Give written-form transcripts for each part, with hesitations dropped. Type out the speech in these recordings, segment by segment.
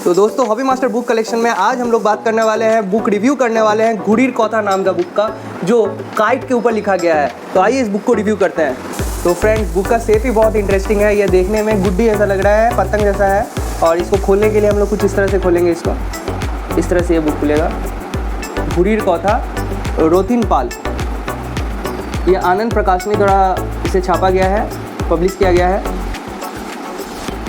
तो दोस्तों hobby master book collection में आज हम लोग बात करने वाले हैं, बुक रिव्यू करने वाले हैं घुड़ीर कथा नाम का बुक का, जो काइट के ऊपर लिखा गया है। तो आइए इस बुक को रिव्यू करते हैं। तो फ्रेंड्स, बुक का शेप ही बहुत इंटरेस्टिंग है। ये देखने में गुड्डी ऐसा लग रहा है, पतंग जैसा है। और इसको खोलने के लिए हम लोग कुछ इस तरह से खोलेंगे इसको। इस तरह से ये बुक खुलेगा। घुड़ीर कथा रोथिन पाल, ये आनंद प्रकाशनी द्वारा इसे छापा गया है, पब्लिश किया गया है।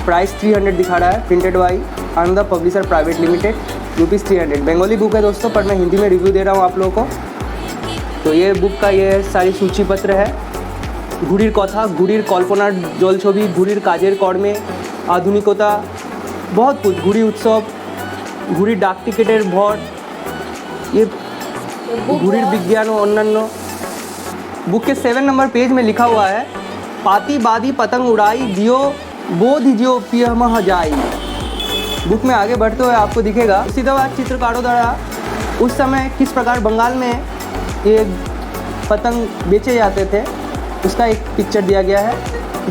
प्राइस 300 दिखा रहा है, printed by Anand publisher private limited, ₹300। Bengali book है दोस्तों, पर मैं हिंदी में रिव्यू दे रहा हूँ आप लोगों को। तो ये बुक का ये सारी सूची पत्र है। घुड़ीर कथा, घुड़ीर कल्पना जलछवि, घुड़ीर काजेर कर्मे, आधुनिकता, बहुत कुछ, घुड़ी उत्सव, घुड़ीर डाक टिकेटर भर, ये घुड़ीर विज्ञान और अन्य। बुक के 7 नंबर पेज में लिखा हुआ है, पाती बादी पतंग उड़ाई दियो बोध जो पियमह जाई। बुक में आगे बढ़ते हुए आपको दिखेगा मुर्शिदाबाद चित्रकारों द्वारा उस समय किस प्रकार बंगाल में ये पतंग बेचे जाते थे, उसका एक पिक्चर दिया गया है।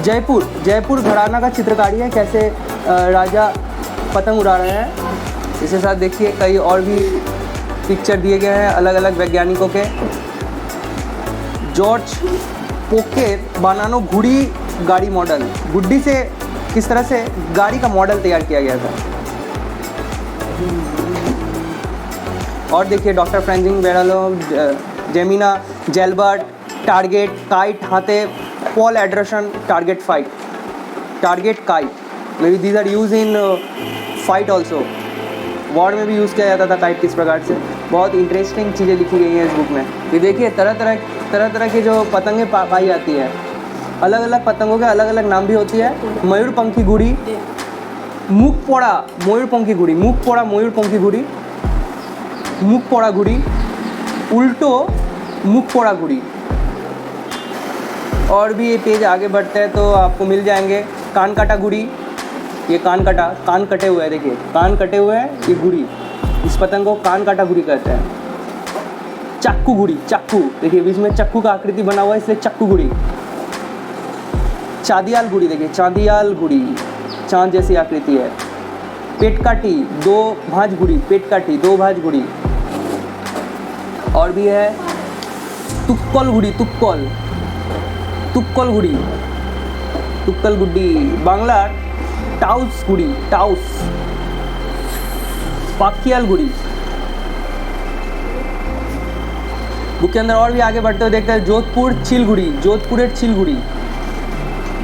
जयपुर घराना का चित्रकारी है, कैसे राजा पतंग उड़ा रहे हैं। इसके साथ देखिए कई और भी पिक्चर दिए गए हैं अलग अलग वैज्ञानिकों के। जॉर्ज पोकेर बनानो घुड़ी गाड़ी मॉडल, गुड्डी से किस तरह से गाड़ी का मॉडल तैयार किया गया था। और देखिए डॉक्टर फ्रेंजिंग बेरालो, जेमिना जेलबर्ट, टारगेट काइट हाथे, पॉल एडरसन, target kite, may be these are use in fight also. War में भी यूज़ किया जाता था काइट किस प्रकार से। बहुत इंटरेस्टिंग चीज़ें लिखी गई हैं इस बुक में। ये देखिए तरह तरह की जो पतंगें पाई जाती है, अलग अलग पतंगों के अलग अलग नाम भी होती है। मयूरपंखी घुड़ी, मुखपोड़ा मयूरपंखी घुड़ी, मुखपोड़ा मयूरपंखी घुड़ी, मुखपोड़ा घुड़ी, उल्टो मुखपोड़ा घुड़ी। और भी ये पेज आगे बढ़ते हैं तो आपको मिल जाएंगे। कान काटा घुड़ी, ये कान कटे हुए हैं, देखिए कान कटे हुए हैं, ये घुड़ी, इस पतंग को कान काटा घुड़ी कहते हैं। चाक्कू घुड़ी, चाक्कू देखिए बीच में चक्कू का आकृति बना हुआ है, इसलिए चाक्कू घुड़ी। चांदियाल घुड़ी, देखिए चांदियाल घुड़ी, चांद जैसी आकृति है। पेटकाटी दो भांज घुड़ी, पेटकाटी दो भांज घुड़ी। और भी है तुक्कल घुड़ी, तुक्कल घुड़ी, तुक्कल गुड्डी। बांग्ला टाउस घुड़ी, टाउस। पाकियाल घुड़ी। बुक के अंदर और भी आगे बढ़ते हुए देखते हैं जोधपुर चिलघुड़ी, जोधपुरेर चिलघुड़ी।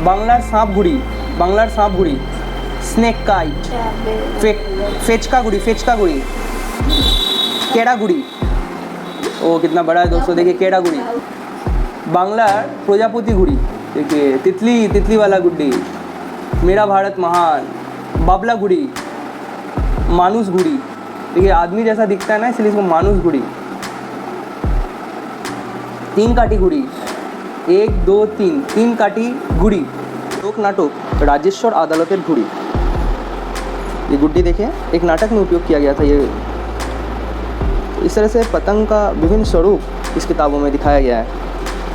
बांग्लार सांप घुड़ी, स्नेक काइट, फेचका घुड़ी, केड़ा घुड़ी। ओ कितना बड़ा है दोस्तों, देखिए केड़ा घुड़ी। बांग्लार प्रजापति घुड़ी, देखिए तितली वाला गुड्डी। मेरा भारत महान। बाबला घुड़ी, मानुस घुड़ी, देखिए आदमी जैसा दिखता है ना, इसलिए इसको मानुस घुड़ी। तीन काटी घुड़ी, 1 2 3, तीन काटी घुड़ी। लोक नाटक राजेश्वर अदालतेर घुड़ी, ये गुड्डी देखें एक नाटक में उपयोग किया गया था। ये इस तरह से पतंग का विभिन्न स्वरूप इस किताबों में दिखाया गया है।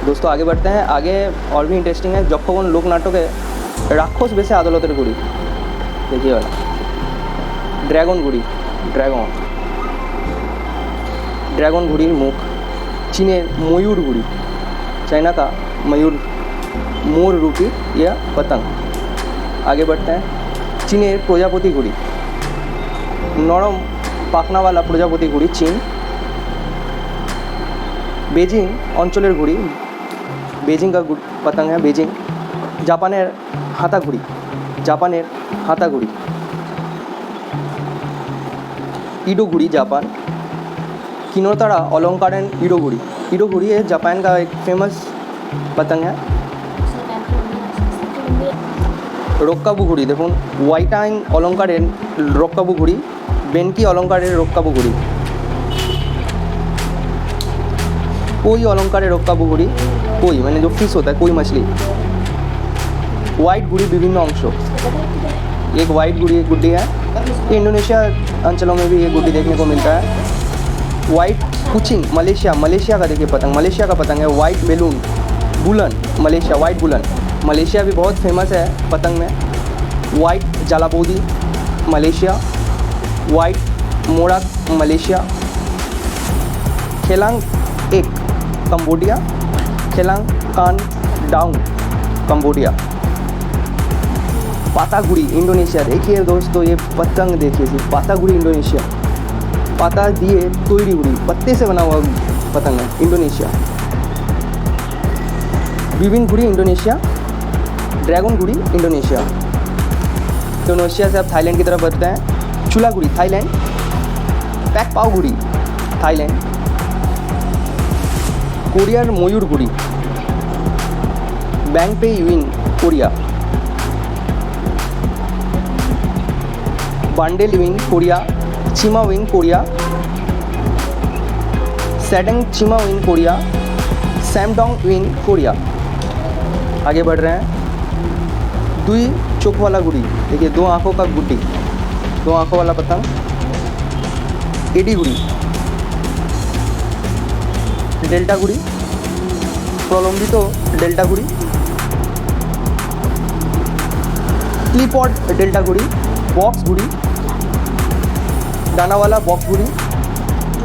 दोस्तों आगे बढ़ते हैं, आगे और भी इंटरेस्टिंग है। যক্ষগণ लोक नाटक है राक्षस बेसे अदालतेर घुड़ी, देखिए वाला। ड्रैगन घुड़ी, ड्रैगन घुड़ीर मुख। चीনের मयूर घुड़ी, चाइना का मयूर मोर रूपी या पतंग। आगे बढ़ते हैं, चीনের प्रजापति घुड़ी, नरम पाखना वाला प्रजापति घुड़ी, चीन। बेजिंग अंचलेर घुड़ी, बेजिंग का पतंग है बेजिंग। जापानेर हाथा घुड़ी, इडो घुड़ी, जापान। किनोतारा अलंकारेर इडो घुड़ी है जापान का एक फेमस पतंग है। रक्काबू घुड़ी, देखुन व्हाइटाइन अलंकारेर रक्काबू घुड़ी, बेनकी अलंकारेर रक्काबू घुड़ी, कोई अलंकारेर रक्काबू घुड़ी, कोई मैंने जो फिश होता है कोई मछली। वाइट घुड़ी विभिन्न अंश, एक वाइट गुड्डी है। ये इंडोनेशिया अंचलों में भी ये गुड्डी देखने को मिलता है। वाइट कुचिंग मलेशिया का देखिए पतंग, मलेशिया का पतंग है। वाइट बेलून बुलन, मलेशिया, वाइट बुलन। मलेशिया भी बहुत फेमस है पतंग में। वाइट जालाबोदी, मलेशिया। वाइट मोरा मलेशिया, खेलांग 1 कंबोडिया, खेलांग कान डाउन कंबोडिया, पातागुड़ी इंडोनेशिया। देखिए दोस्तों ये पतंग देखिए जी, पातागुड़ी इंडोनेशिया, पाता दिए तोड़ी गुड़ी, पत्ते से बना हुआ पतंग है इंडोनेशिया। विभिन्न Gudi Indonesia, dragon Gudi Indonesia. Indonesia से अब थाईलैंड की तरफ बढ़ते हैं। चूला गुड़ी थाईलैंड, पैक पाव गुड़ी थाईलैंड, कोरियर मयूर गुड़ी, बैंग पे यूइन Korea, बांडेल wing Korea, Chima wing Korea, सेडंग Chima wing Korea, सैमडोंग wing Korea. आगे बढ़ रहे हैं। दुई चोक वाला गुड़ी, देखिए 2 आँखों का गुड्डी, 2 आँखों वाला पतंग। एडी गुड़ी, डेल्टा गुड़ी, प्रोलोम्बितो डेल्टा गुड़ी, क्लिपॉड डेल्टा गुड़ी, बॉक्स गुड़ी, दाना वाला बॉक्स गुड़ी,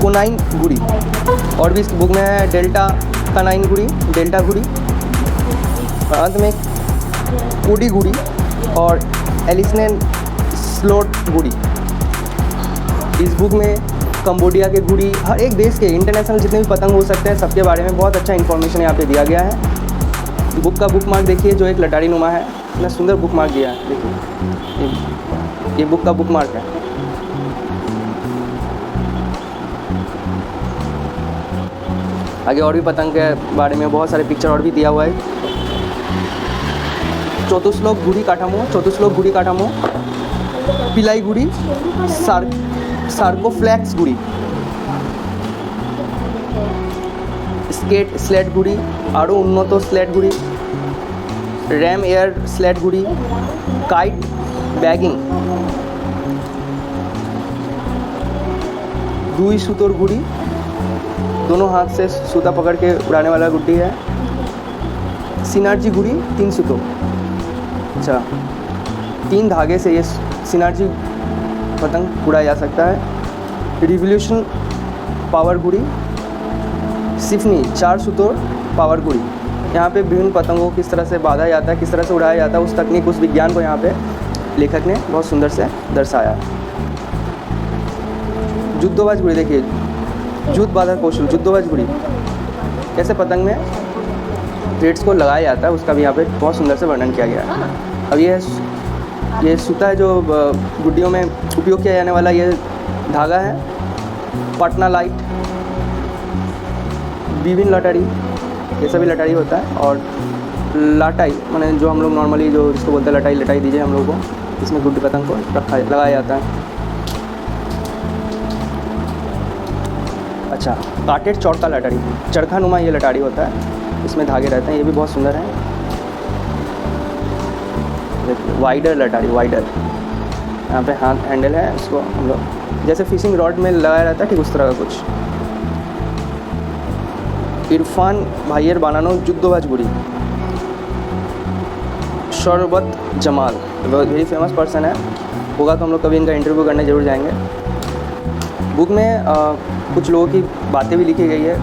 कोनाइन गुड़ी। और भी इस बुक में है डेल्टा कानाइन गुड़ी, डेल्टा गुड़ी, अंत में कोडी गुड़ी और एलिसनेन स्लोट गुड़ी। इस बुक में कंबोडिया के गुड़ी, हर एक देश के इंटरनेशनल जितने भी पतंग हो सकते हैं सबके बारे में बहुत अच्छा इन्फॉर्मेशन यहाँ पे दिया गया है। बुक का बुक मार्क देखिए जो एक लटारी नुमा है, इतना सुंदर बुक मार्क दिया है। देखिए ये बुक का बुक मार्क है। आगे और भी पतंग के बारे में बहुत सारे पिक्चर और भी दिया हुआ है। चौतुश्लोक गुड़ी काठामो, चौतुश्लोक गुड़ी काठामो, पिलाई गुड़ी, सार्कोफ्लैक्स गुड़ी, स्केट स्लेट गुड़ी, आरो उन्नत slate Gudi, RAM air slate Gudi, kite bagging, दुई सूतोर गुड़ी, दोनों हाथ से सूता पकड़ के उड़ाने वाला गुड्डी है। सिनार्जी गुड़ी 3 सूतों, अच्छा 3 धागे से ये सिनार्जी पतंग उड़ाया जा सकता है। रिवोल्यूशन पावर गुड़ी, सिफनी 4 सूतों पावर गुड़ी। यहाँ पे विभिन्न पतंगों को किस तरह से बांधा जाता है, किस तरह से उड़ाया जाता है, उस तकनीक उस विज्ञान को यहाँ पे लेखक ने बहुत सुंदर से दर्शाया। जुद्दोबाज गुड़ी देखिए, जुद्ध बाधा कौशल, जुद्दोबाज गुड़ी कैसे पतंग में थ्रेड्स को लगाया जाता है उसका भी यहाँ पे बहुत सुंदर से वर्णन किया गया है। अब ये सूता है जो गुड्डियों में उपयोग किया जाने वाला ये धागा है। पटना लाइट, विभिन्न लटारी, ये सभी लटारी होता है। और लाटाई माने जो हम लोग नॉर्मली जो इसको बोलते हैं लटाई, लटाई दीजिए हम लोगों को, इसमें गुड्डी पतंग को लगाया जाता है। अच्छा काटेड चौड़का लटारी, चरखा नुमा ये लटारी होता है, इसमें धागे रहते हैं, ये भी बहुत सुंदर है। देखिए वाइडर लटारी, वाइडर, यहाँ पे हाथ हैंडल है, उसको हम लोग जैसे फिशिंग रॉड में लगाया रहता है ठीक उस तरह का कुछ। इरफान भाइयर बानानो जुद्दोबाज गुड़ी, शरबत जमाल वेरी फेमस पर्सन है, होगा तो हम लोग कभी इनका इंटरव्यू करने ज़रूर जाएंगे। बुक में कुछ लोगों की बातें भी लिखी गई है।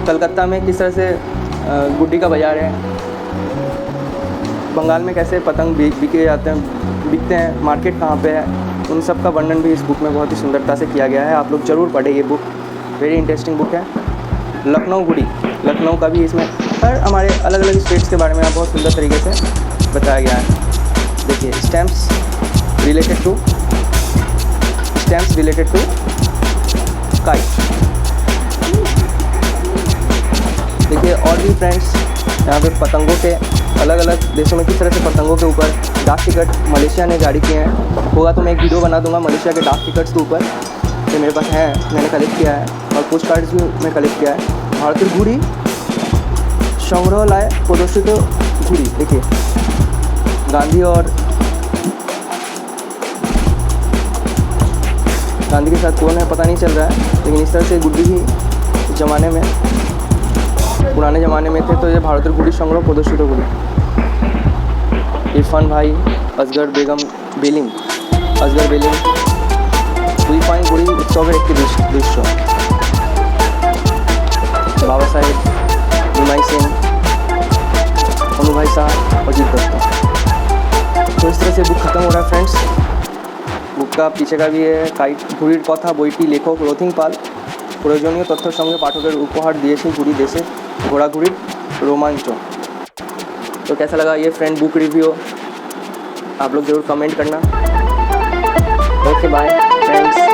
कलकत्ता में किस तरह से गुड्डी का बाज़ार है, बंगाल में कैसे पतंग बिके जाते हैं, बिकते हैं, मार्केट कहाँ पे है, उन सब का वर्णन भी इस बुक में बहुत ही सुंदरता से किया गया है। आप लोग ज़रूर पढ़ें, ये बुक वेरी इंटरेस्टिंग बुक है। लखनऊ गुड़ी, लखनऊ का भी इसमें हर हमारे अलग अलग स्टेट्स के बारे में बहुत सुंदर तरीके से बताया गया है। देखिए स्टैम्प्स रिलेटेड टू काइट। देखिए और भी फ्रेंड्स यहाँ पे पतंगों के अलग अलग देशों में किस तरह से पतंगों के ऊपर डाक टिकट मलेशिया ने जारी किए हैं। होगा तो मैं एक वीडियो बना दूंगा मलेशिया के डाक टिकट्स के ऊपर, ये मेरे पास हैं, मैंने कलेक्ट किया है। और पोस्ट कार्ड्स भी मैं कलेक्ट किया है। भारतीय गुड़ी संग्रहालय प्रदर्शित गुड़ी, देखिए गांधी के साथ कौन है पता नहीं चल रहा है, लेकिन इस तरह से गुड्डी भी ज़माने में पुराने ज़माने में थे। तो ये भारतीय गुड़ी संग्रह प्रदर्शित गुड़ी। इरफान भाई, असगर बेलिंग, উৎসবের একটি দৃশ্য। बाबा साहेब, निमाई सेन, अनु भाई साहब, अजीत दत्ता। तो इस तरह से बुक ख़त्म हो रहा है फ्रेंड्स। बुक का पीछे का भी है काइट ঘুড়ির কথা বইটি লেখক রথিন পাল প্রয়োজনীয় তথ্যের সঙ্গে পাঠকের उपहार দিয়েছে ঘুড়ি देशे घोड़ाघुड़ीर रोमांच। तो कैसा लगा ये फ्रेंड बुक रिव्यू आप लोग ज़रूर कमेंट करना। Okay bye friends.